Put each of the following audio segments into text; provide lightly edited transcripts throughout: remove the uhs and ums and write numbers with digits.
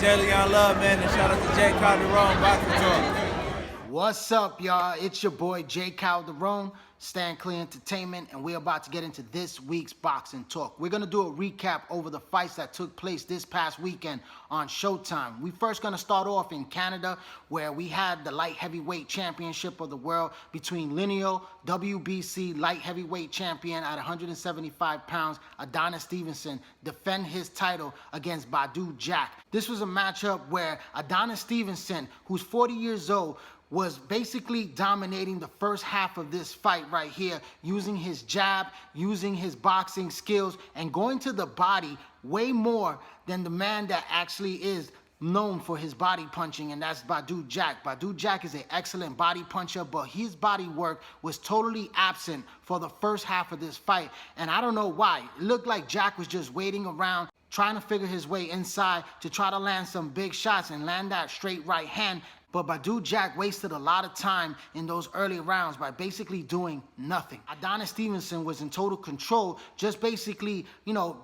Jalen Love, man, and shout out to Jay Calderon, Boxing Talk. What's up, y'all? It's your boy, Jay Calderon, Stand Clear Entertainment, and we're about to get into this week's Boxing Talk. We're going to do a recap over the fights that took place this past weekend on Showtime. We're first going to start off in Canada, where we had the light heavyweight championship of the world between lineal WBC light heavyweight champion at 175 pounds, Adonis Stevenson, defend his title against Badou Jack. This was a matchup where Adonis Stevenson, who's 40 years old, was basically dominating the first half of this fight right here, using his jab, using his boxing skills, and going to the body way more than the man that actually is known for his body punching, and that's Badou Jack. Badou Jack is an excellent body puncher, but his body work was totally absent for the first half of this fight, and I don't know why. It looked like Jack was just waiting around, trying to figure his way inside to try to land some big shots and land that straight right hand. But Badou Jack wasted a lot of time in those early rounds by basically doing nothing. Adonis Stevenson was in total control, just basically,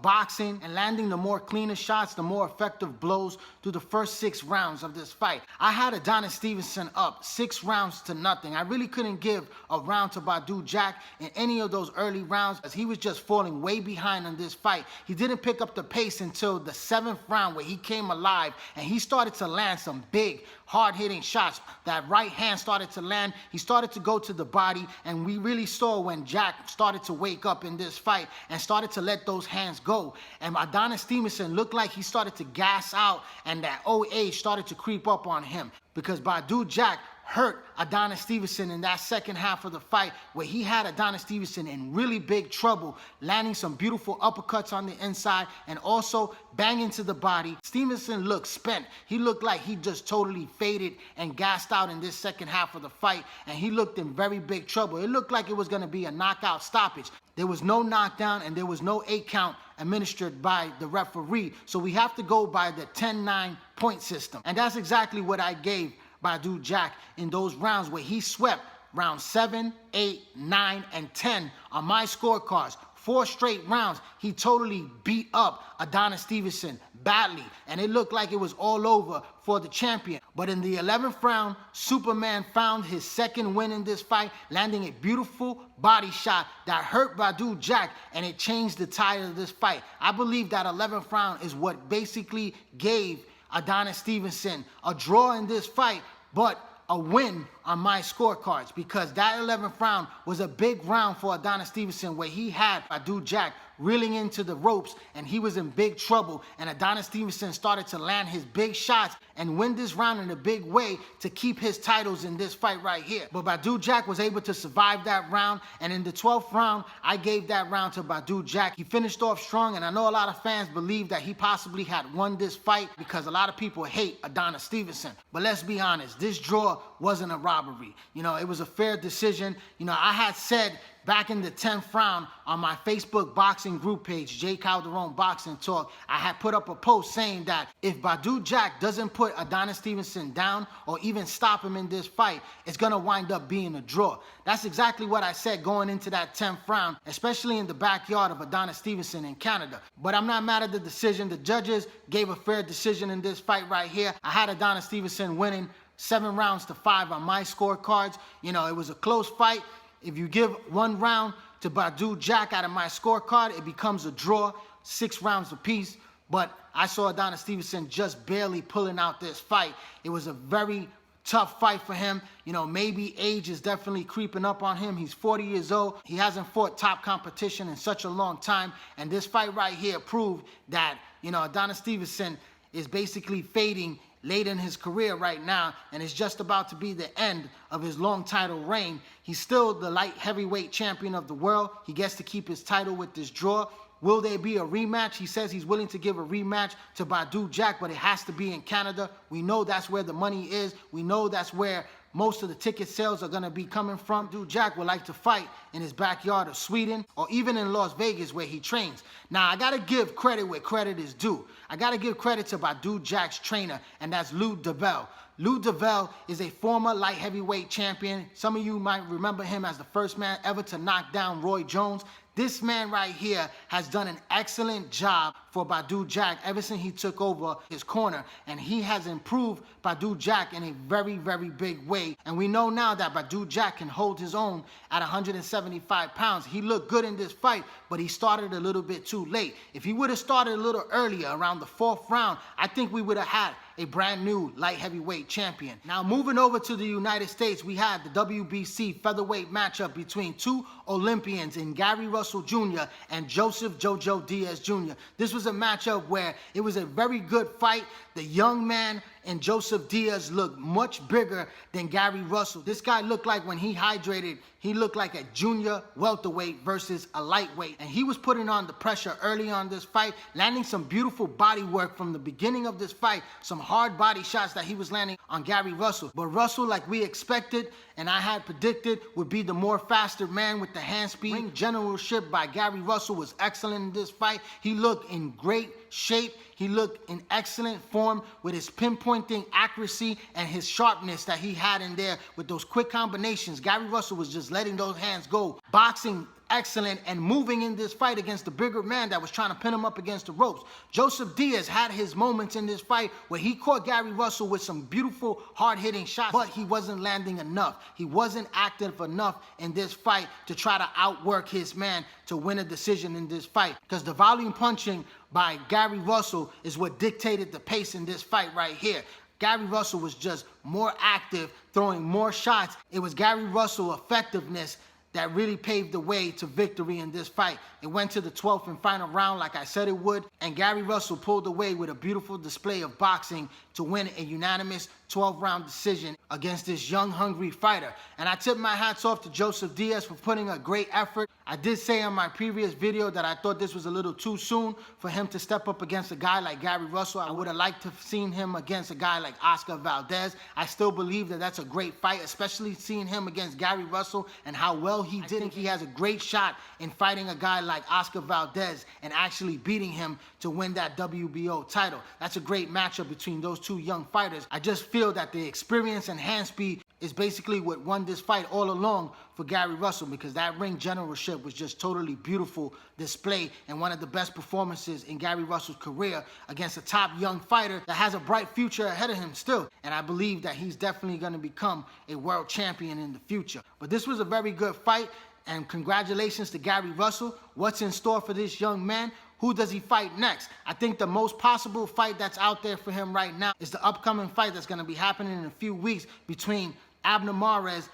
boxing and landing the more cleaner shots, the more effective blows through the first 6 rounds of this fight. I had Adonis Stevenson up 6 rounds to nothing. I really couldn't give a round to Badou Jack in any of those early rounds, as he was just falling way behind in this fight. He didn't pick up the pace until the 7th round, where he came alive and he started to land some big, hard-hitting shots. That right hand started to land. He started to go to the body, and we really saw when Jack started to wake up in this fight and started to let those hands go. And Adonis Stevenson looked like he started to gas out, and that old age started to creep up on him, because Badou Jack hurt Adonis Stevenson in that second half of the fight, where he had Adonis Stevenson in really big trouble, landing some beautiful uppercuts on the inside and also banging to the body. Stevenson looked spent. He looked like he just totally faded and gassed out in this second half of the fight, and he looked in very big trouble. It looked like it was going to be a knockout stoppage. There was no knockdown, and there was no 8 count administered by the referee, so we have to go by the 10-9 point system. And that's exactly what I gave Badou Jack in those rounds, where he swept rounds 7, 8, 9, and 10 on my scorecards. 4 straight rounds, he totally beat up Adonis Stevenson badly, and it looked like it was all over for the champion. But in the 11th round, Superman found his second win in this fight, landing a beautiful body shot that hurt Badou Jack, and it changed the tide of this fight. I believe that 11th round is what basically gave Adonis Stevenson a draw in this fight, but a win on my scorecards, because that 11th round was a big round for Adonis Stevenson, where he had Badou Jack reeling into the ropes, and he was in big trouble, and Adonis Stevenson started to land his big shots and win this round in a big way to keep his titles in this fight right here. But Badou Jack was able to survive that round, and in the 12th round, I gave that round to Badou Jack. He finished off strong, and I know a lot of fans believe that he possibly had won this fight, because a lot of people hate Adonis Stevenson. But let's be honest, this draw wasn't a robbery. It was a fair decision. I had said back in the 10th round on my Facebook boxing group page, Jay Calderon Boxing Talk, I had put up a post saying that if Badou Jack doesn't put Adonis Stevenson down or even stop him in this fight, it's going to wind up being a draw. That's exactly what I said going into that 10th round, especially in the backyard of Adonis Stevenson in Canada. But I'm not mad at the decision. The judges gave a fair decision in this fight right here. I had Adonis Stevenson winning 7 rounds to 5 on my scorecards. It was a close fight. If you give 1 round to Badou Jack out of my scorecard, it becomes a draw, 6 rounds apiece. But I saw Adonis Stevenson just barely pulling out this fight. It was a very tough fight for him. Maybe age is definitely creeping up on him. He's 40 years old. He hasn't fought top competition in such a long time. And this fight right here proved that, Adonis Stevenson is basically fading late in his career right now, and it's just about to be the end of his long title reign. He's still the light heavyweight champion of the world. He gets to keep his title with this draw. Will there be a rematch? He says he's willing to give a rematch to Badou Jack, but it has to be in Canada. We know that's where the money is. We know that's where most of the ticket sales are going to be coming from. Badou Jack would like to fight in his backyard of Sweden, or even in Las Vegas where he trains. Now, I got to give credit where credit is due. I got to give credit to Badou Jack's trainer, and that's Lou DeVell. Lou DeVell is a former light heavyweight champion. Some of you might remember him as the first man ever to knock down Roy Jones. This man right here has done an excellent job for Badou Jack ever since he took over his corner, and he has improved Badou Jack in a very, very big way. And we know now that Badou Jack can hold his own at 175 pounds. He looked good in this fight, but he started a little bit too late. If he would have started a little earlier, around the 4th round, I think we would have had a brand new light heavyweight champion. Now moving over to the United States, we had the WBC featherweight matchup between two Olympians in Gary Russell Jr. and Joseph Jojo Diaz Jr. This was a matchup where it was a very good fight. The young man and Joseph Diaz looked much bigger than Gary Russell. This guy looked like, when he hydrated, he looked like a junior welterweight versus a lightweight. And he was putting on the pressure early on this fight, landing some beautiful body work from the beginning of this fight, some hard body shots that he was landing on Gary Russell. But Russell, like we expected and I had predicted, would be the more faster man with the hand speed. Ring generalship by Gary Russell was excellent in this fight. He looked in great shape. He looked in excellent form with his pinpointing accuracy and his sharpness that he had in there with those quick combinations. Gary Russell was just letting those hands go. Boxing excellent and moving in this fight against the bigger man that was trying to pin him up against the ropes. Joseph Diaz had his moments in this fight where he caught Gary Russell with some beautiful hard-hitting shots, but he wasn't landing enough. He wasn't active enough in this fight to try to outwork his man to win a decision in this fight, because the volume punching by Gary Russell is what dictated the pace in this fight right here. Gary Russell was just more active, throwing more shots. It was Gary Russell's effectiveness that really paved the way to victory in this fight. It went to the 12th and final round like I said it would, and Gary Russell pulled away with a beautiful display of boxing to win a unanimous 12-round decision against this young, hungry fighter. And I tip my hats off to Joseph Diaz for putting a great effort. I did say in my previous video that I thought this was a little too soon for him to step up against a guy like Gary Russell. I would have liked to have seen him against a guy like Oscar Valdez. I still believe that that's a great fight, especially seeing him against Gary Russell and how well he did. I think he has a great shot in fighting a guy like Oscar Valdez and actually beating him to win that WBO title. That's a great matchup between those two young fighters. I just feel that the experience and hand speed is basically what won this fight all along for Gary Russell, because that ring generalship was just totally beautiful display and one of the best performances in Gary Russell's career against a top young fighter that has a bright future ahead of him still. And I believe that he's definitely going to become a world champion in the future. But this was a very good fight, and congratulations to Gary Russell. What's in store for this young man? Who does he fight next? I think the most possible fight that's out there for him right now is the upcoming fight that's going to be happening in a few weeks between Abner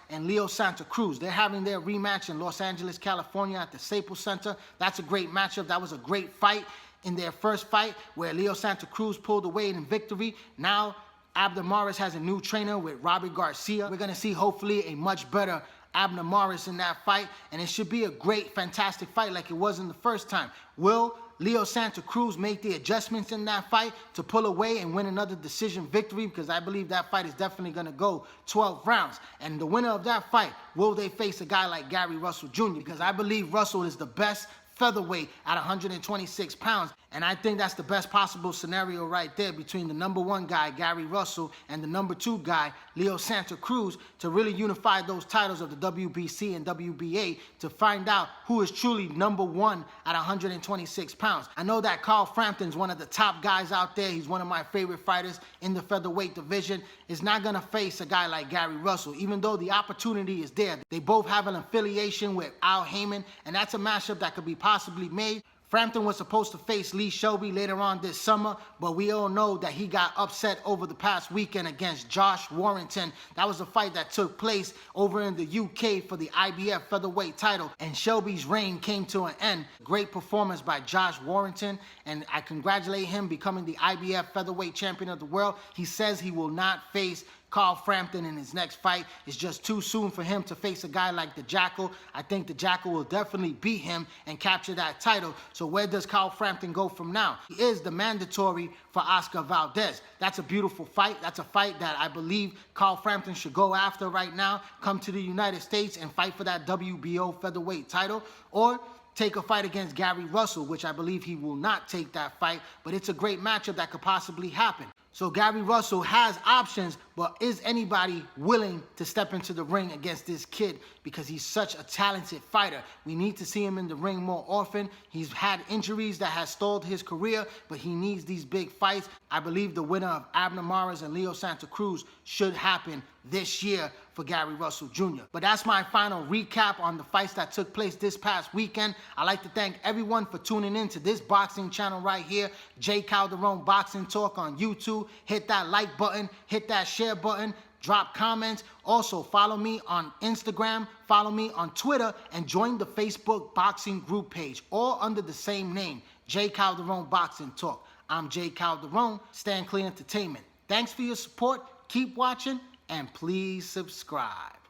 and Leo Santa Cruz. They're having their rematch in Los Angeles, California at the Staples Center. That's a great matchup. That was a great fight in their first fight where Leo Santa Cruz pulled away in victory. Now Abner has a new trainer with Robert Garcia. We're going to see hopefully a much better Abner in that fight, and it should be a great, fantastic fight like it was in the first time. Will Leo Santa Cruz make the adjustments in that fight to pull away and win another decision victory? Because I believe that fight is definitely going to go 12 rounds. And the winner of that fight, will they face a guy like Gary Russell Jr.? Because I believe Russell is the best featherweight at 126 pounds. And I think that's the best possible scenario right there between the #1 guy, Gary Russell, and the #2 guy, Leo Santa Cruz, to really unify those titles of the WBC and WBA to find out who is truly #1 at 126 pounds. I know that Frampton is one of the top guys out there. He's one of my favorite fighters in the featherweight division. Is not going to face a guy like Gary Russell, even though the opportunity is there. They both have an affiliation with Al Heyman, and that's a matchup that could be possibly made. Frampton was supposed to face Selby later on this summer, but we all know that he got upset over the past weekend against Josh Warrington. That was a fight that took place over in the UK for the IBF featherweight title, and Selby's reign came to an end. Great performance by Josh Warrington, and I congratulate him becoming the IBF featherweight champion of the world. He says he will not face Frampton in his next fight. It's just too soon for him to face a guy like the Jackal. I think the Jackal will definitely beat him and capture that title. So where does Frampton go from now? He is the mandatory for Oscar Valdez. That's a beautiful fight. That's a fight that I believe Frampton should go after right now. Come to the United States and fight for that WBO featherweight title, or take a fight against Gary Russell, which I believe he will not take that fight, but it's a great matchup that could possibly happen. So Gary Russell has options, but is anybody willing to step into the ring against this kid because he's such a talented fighter? We need to see him in the ring more often. He's had injuries that has stalled his career, but he needs these big fights. I believe the winner of Abner and Leo Santa Cruz should happen this year for Gary Russell Jr. But that's my final recap on the fights that took place this past weekend. I'd like to thank everyone for tuning in to this boxing channel right here, J. Calderon Boxing Talk on YouTube. Hit that like button, hit that share button, drop comments. Also, follow me on Instagram, follow me on Twitter, and join the Facebook boxing group page, all under the same name, J. Calderon Boxing Talk. I'm J. Calderon, Stand Clear Entertainment. Thanks for your support, keep watching, and please subscribe.